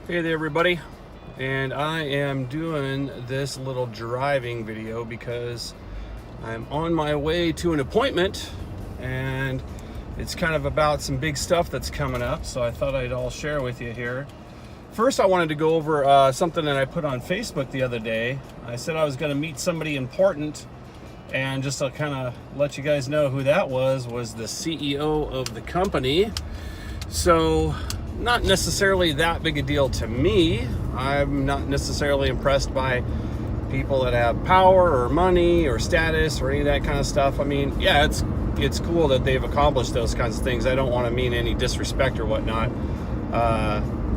Hey there everybody, and I am doing this little driving video because I'm on my way to an appointment and it's kind of about some big stuff that's coming up, so I thought I'd all share with you here. First, I wanted to go over something that I put on Facebook the other day. I said I was going to meet somebody important, and just to kind of let you guys know who that was the CEO of the company. So not necessarily that big a deal to me. I'm not necessarily impressed by people that have power or money or status or any of that kind of stuff. I mean, yeah, it's cool that they've accomplished those kinds of things. I don't want to mean any disrespect or whatnot.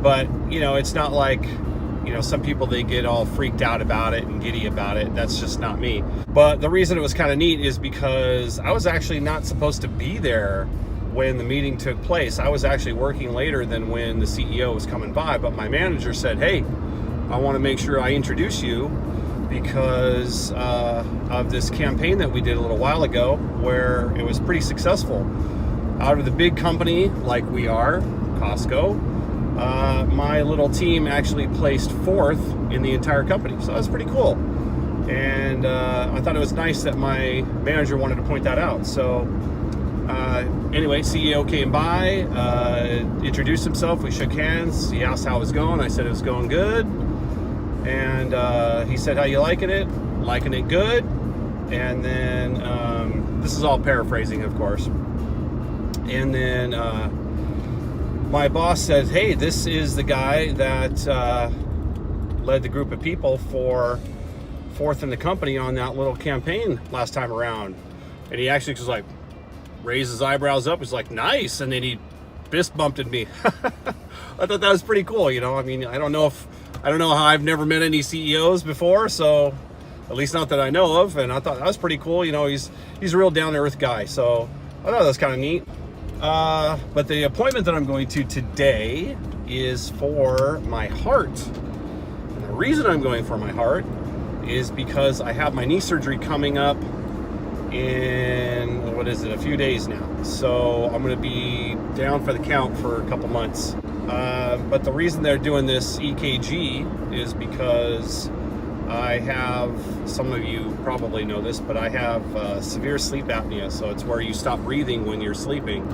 But, you know, it's not like, you know, some people, they get all freaked out about it and giddy about it. That's just not me. But the reason it was kind of neat is because I was actually not supposed to be there when the meeting took place. I was actually working later than when the CEO was coming by, but my manager said, hey, I want to make sure I introduce you because of this campaign that we did a little while ago where it was pretty successful. Out of the big company like we are, Costco, my little team actually placed 4th in the entire company. So that was pretty cool. And I thought it was nice that my manager wanted to point that out. So anyway, CEO came by, introduced himself, we shook hands, he asked how it was going, I said it was going good, and he said, how you liking it? Liking it good. And then, this is all paraphrasing, of course, and then my boss said, hey, this is the guy that led the group of people for 4th in the company on that little campaign last time around. And he actually was like, raised his eyebrows up. He's like, nice. And then he fist bumped at me. I thought that was pretty cool. You know, I mean, I don't know how, I've never met any CEOs before, so at least not that I know of. And I thought that was pretty cool. You know, he's a real down to earth guy. So I thought that was kind of neat. But the appointment that I'm going to today is for my heart. And the reason I'm going for my heart is because I have my knee surgery coming up in, a few days now. So I'm going to be down for the count for a couple months. But the reason they're doing this EKG is because I have, some of you probably know this, but I have severe sleep apnea. So it's where you stop breathing when you're sleeping.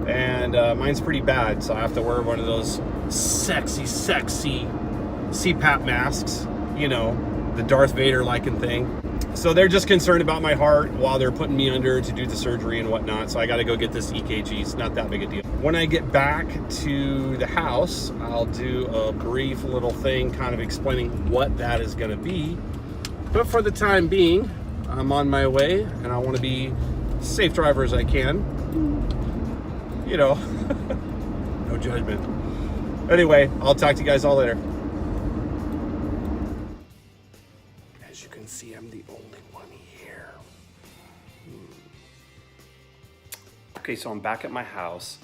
And mine's pretty bad. So I have to wear one of those sexy CPAP masks, you know, the Darth Vader liking thing. So they're just concerned about my heart while they're putting me under to do the surgery and whatnot. So I got to go get this EKG. It's not that big a deal. When I get back to the house, I'll do a brief little thing kind of explaining what that is going to be. But for the time being, I'm on my way and I want to be safe driver as I can. You know, no judgment. Anyway, I'll talk to you guys all later. As you can see, I'm the only one here. Okay, so I'm back at my house,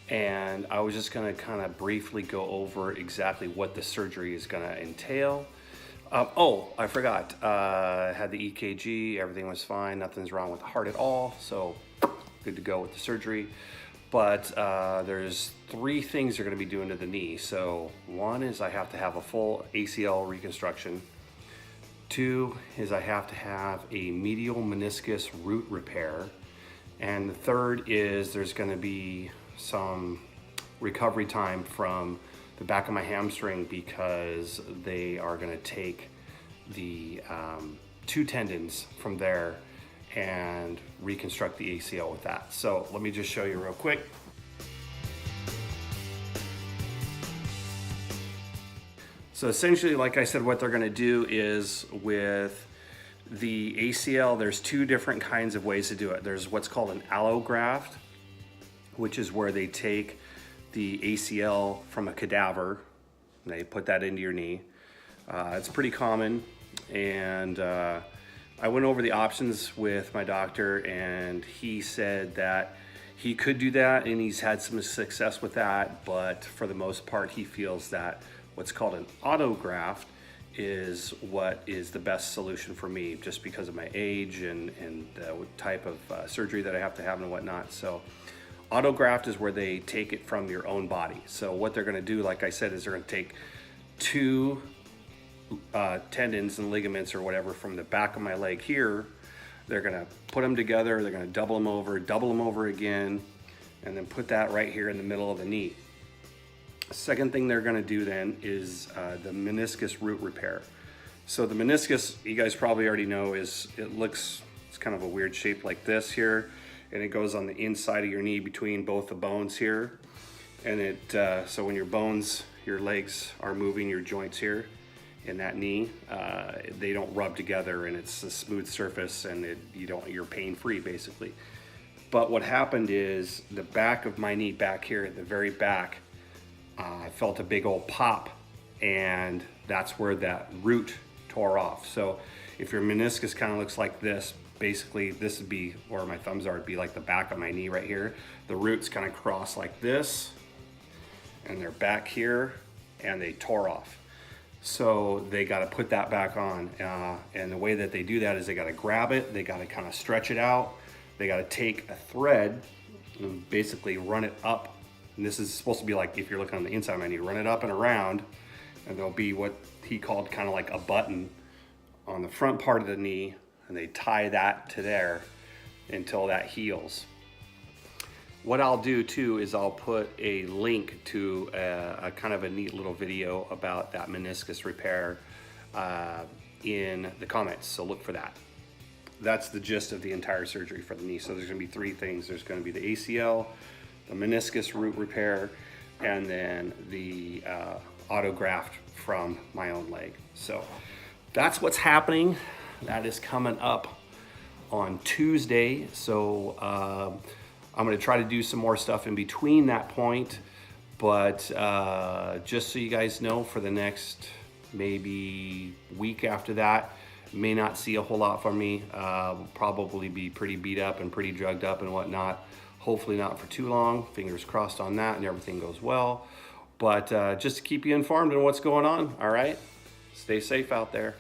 and I was just gonna kind of briefly go over exactly what the surgery is gonna entail. Oh, I forgot, I had the EKG, everything was fine, nothing's wrong with the heart at all, so good to go with the surgery. But there's 3 things they're gonna be doing to the knee. So one is I have to have a full ACL reconstruction. 2 is I have to have a medial meniscus root repair. And the 3rd is there's gonna be some recovery time from the back of my hamstring because they are gonna take the 2 tendons from there and reconstruct the ACL with that. So let me just show you real quick. So essentially, like I said, what they're gonna do is with the ACL, there's 2 different kinds of ways to do it. There's what's called an allograft, which is where they take the ACL from a cadaver and they put that into your knee. It's pretty common, and I went over the options with my doctor and he said that he could do that and he's had some success with that, but for the most part he feels that what's called an autograft is what is the best solution for me just because of my age and the type of surgery that I have to have and whatnot. So Autograft is where they take it from your own body. So what they're gonna do, like I said, is they're gonna take two tendons and ligaments or whatever from the back of my leg here. They're gonna put them together, they're gonna double them over again, and then put that right here in the middle of the knee. Second thing they're gonna do then is the meniscus root repair. So the meniscus, you guys probably already know, it's kind of a weird shape like this here, and it goes on the inside of your knee between both the bones here. And so when your legs are moving, your joints here in that knee, they don't rub together, and it's a smooth surface, and you're pain-free basically. But what happened is the back of my knee back here at the very back, I felt a big old pop, and that's where that root tore off. So if your meniscus kind of looks like this, basically this would be where my thumbs are, it'd be like the back of my knee right here. The roots kind of cross like this, and they're back here, and they tore off. So they got to put that back on, and the way that they do that is they got to grab it, they got to kind of stretch it out, they got to take a thread and basically run it up. And this is supposed to be like, if you're looking on the inside of my knee, run it up and around, and there'll be what he called kind of like a button on the front part of the knee, and they tie that to there until that heals. What I'll do too is I'll put a link to a kind of a neat little video about that meniscus repair in the comments, so look for that. That's the gist of the entire surgery for the knee. So there's gonna be three things. There's gonna be the ACL, the meniscus root repair, and then the autograft from my own leg. So that's what's happening. That is coming up on Tuesday. So I'm gonna try to do some more stuff in between that point, but just so you guys know, for the next maybe week after that, may not see a whole lot from me. Will probably be pretty beat up and pretty drugged up and whatnot. Hopefully not for too long. Fingers crossed on that and everything goes well. But just to keep you informed on what's going on, all right? Stay safe out there.